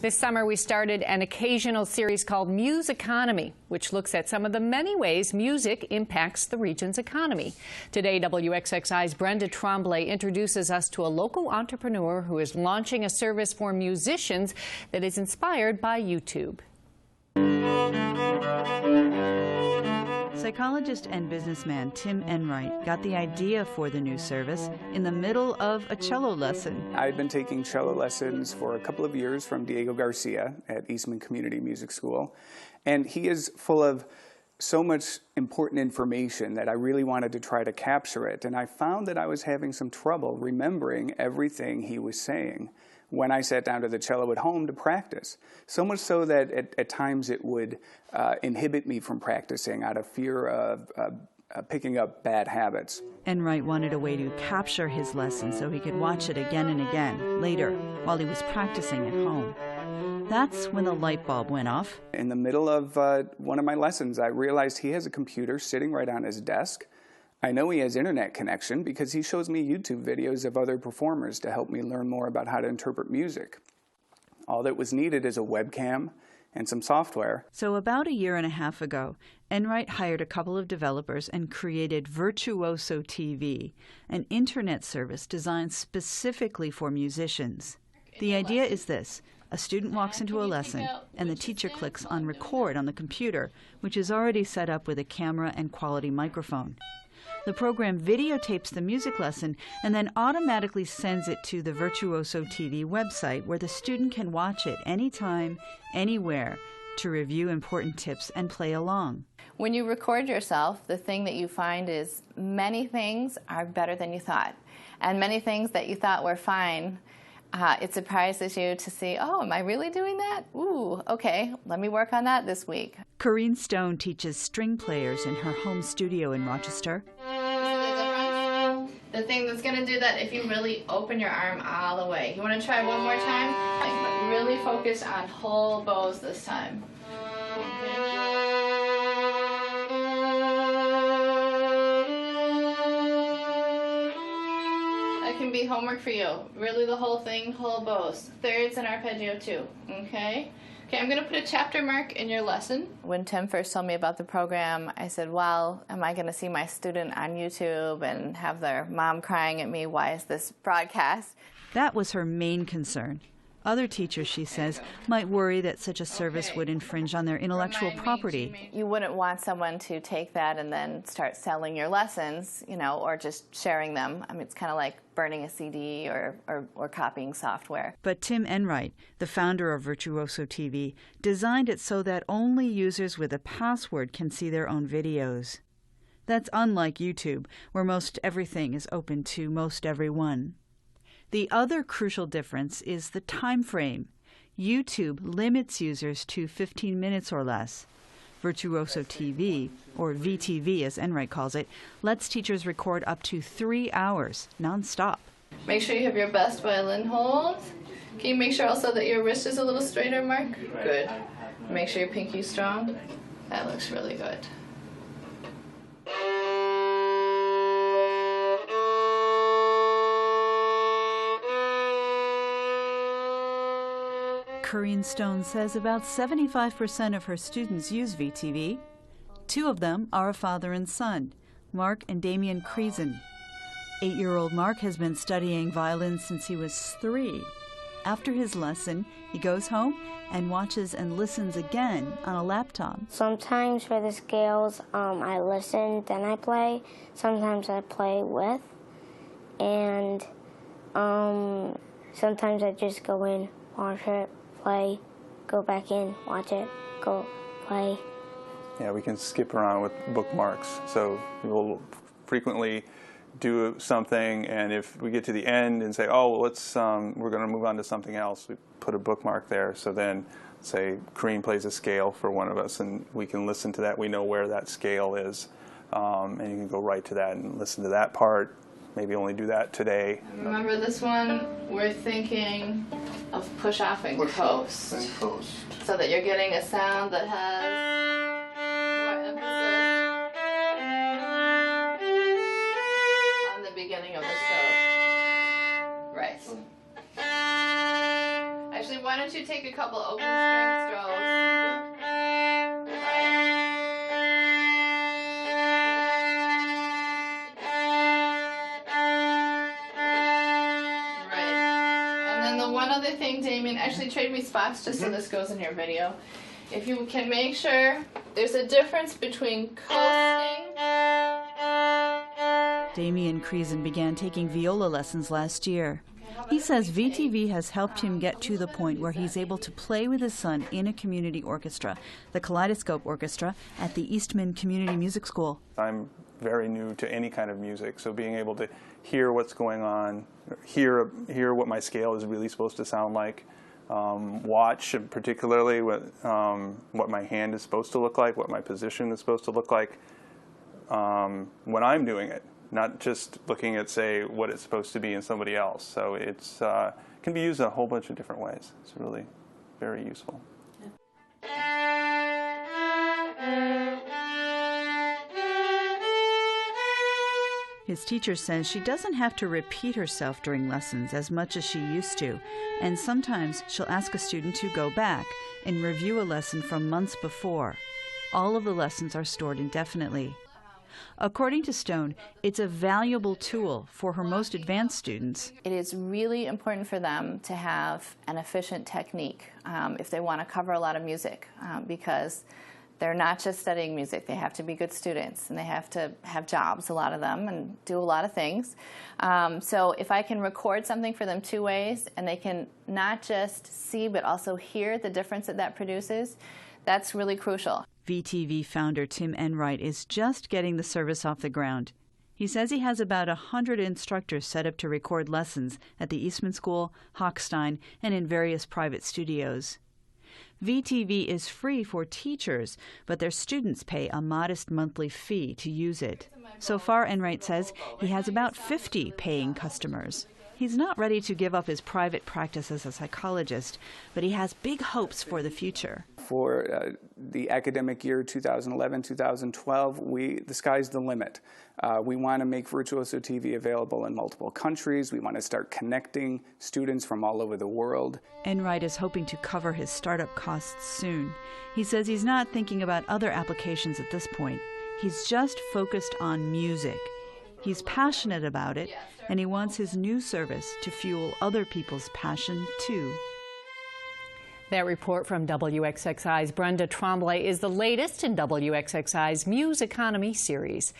This summer, we started an occasional series called Musiconomy, which looks at some of the many ways music impacts the region's economy. Today, WXXI's Brenda Tremblay introduces us to a local entrepreneur who is launching a service for musicians that is inspired by YouTube. Psychologist and businessman Tim Enright got the idea for the new service in the middle of a cello lesson. I've been taking cello lessons for a couple of years from Diego Garcia at Eastman Community Music School, and he is full of so much important information that I really wanted to try to capture it, and I found that I was having some trouble remembering everything he was saying when I sat down to the cello at home to practice. So much so that at times it would inhibit me from practicing out of fear of picking up bad habits. Enright wanted a way to capture his lesson so he could watch it again and again later while he was practicing at home. That's when the light bulb went off. In the middle of one of my lessons, I realized he has a computer sitting right on his desk. I know he has internet connection because he shows me YouTube videos of other performers to help me learn more about how to interpret music. All that was needed is a webcam and some software. So about a year and a half ago, Enright hired a couple of developers and created Virtuoso TV, an internet service designed specifically for musicians. The idea is this. A student walks into a lesson, and the teacher clicks on record on the computer, which is already set up with a camera and quality microphone. The program videotapes the music lesson and then automatically sends it to the Virtuoso TV website, where the student can watch it anytime, anywhere, to review important tips and play along. When you record yourself, the thing that you find is many things are better than you thought. And many things that you thought were fine, it surprises you to see, oh, am I really doing that? Ooh, okay, let me work on that this week. Karine Stone teaches string players in her home studio in Rochester. The thing that's going to do that, if you really open your arm all the way. You want to try one more time? But really focus on whole bows this time. That can be homework for you. Really the whole thing, whole bows. Thirds and arpeggio too, okay? Okay, I'm going to put a chapter mark in your lesson. When Tim first told me about the program, I said, well, am I going to see my student on YouTube and have their mom crying at me, why is this broadcast? That was her main concern. Other teachers, she says, might worry that such a service would infringe on their intellectual property. You wouldn't want someone to take that and then start selling your lessons, you know, or just sharing them. I mean, it's kind of like burning a CD or copying software. But Tim Enright, the founder of Virtuoso TV, designed it so that only users with a password can see their own videos. That's unlike YouTube, where most everything is open to most everyone. The other crucial difference is the time frame. YouTube limits users to 15 minutes or less. Virtuoso TV, or VTV as Enright calls it, lets teachers record up to 3 hours, non-stop. Make sure you have your best violin hold. Can you make sure also that your wrist is a little straighter, Mark? Good. Make sure your pinky's strong. That looks really good. Karine Stone says about 75% of her students use VTV. 2 of them are a father and son, Mark and Damian Creason. 8-year-old Mark has been studying violin since he was 3. After his lesson, he goes home and watches and listens again on a laptop. Sometimes for the scales, I listen, then I play. Sometimes I play with. And sometimes I just go in, watch it, play, go back in, watch it, go, play. Yeah, we can skip around with bookmarks. So we'll frequently do something, and if we get to the end and say, oh, well, we're going to move on to something else, we put a bookmark there. So then, say, Karine plays a scale for one of us, and we can listen to that. We know where that scale is, and you can go right to that and listen to that part. Maybe only do that today. Remember this one? We're thinking of push off and coast. So that you're getting a sound that has more emphasis beginning of the stroke. Right. I Actually, why don't you take a couple open string strokes? One other thing, Damien, actually trade me spots just so this goes in your video. If you can make sure there's a difference between coasting. Damien Kreisen began taking viola lessons last year. He says VTV has helped him get to the point where he's able to play with his son in a community orchestra, the Kaleidoscope Orchestra at the Eastman Community Music School. I'm very new to any kind of music, so being able to hear what's going on, hear what my scale is really supposed to sound like, watch particularly what my hand is supposed to look like, what my position is supposed to look like when I'm doing it, not just looking at, say, what it's supposed to be in somebody else. So it's can be used in a whole bunch of different ways. It's really very useful. His teacher says she doesn't have to repeat herself during lessons as much as she used to, and sometimes she'll ask a student to go back and review a lesson from months before. All of the lessons are stored indefinitely. According to Stone, it's a valuable tool for her most advanced students. It is really important for them to have an efficient technique if they want to cover a lot of music, because they're not just studying music. They have to be good students, and they have to have jobs, a lot of them, and do a lot of things. So if I can record something for them two ways, and they can not just see but also hear the difference that produces, that's really crucial. VTV founder Tim Enright is just getting the service off the ground. He says he has about 100 instructors set up to record lessons at the Eastman School, Hochstein, and in various private studios. VTV is free for teachers, but their students pay a modest monthly fee to use it. So far, Enright says, he has about 50 paying customers. He's not ready to give up his private practice as a psychologist, but he has big hopes for the future. For the academic year 2011-2012, the sky's the limit. We want to make Virtuoso TV available in multiple countries. We want to start connecting students from all over the world. Enright is hoping to cover his startup costs soon. He says he's not thinking about other applications at this point. He's just focused on music. He's passionate about it, and he wants his new service to fuel other people's passion, too. That report from WXXI's Brenda Tremblay is the latest in WXXI's Muse Economy series.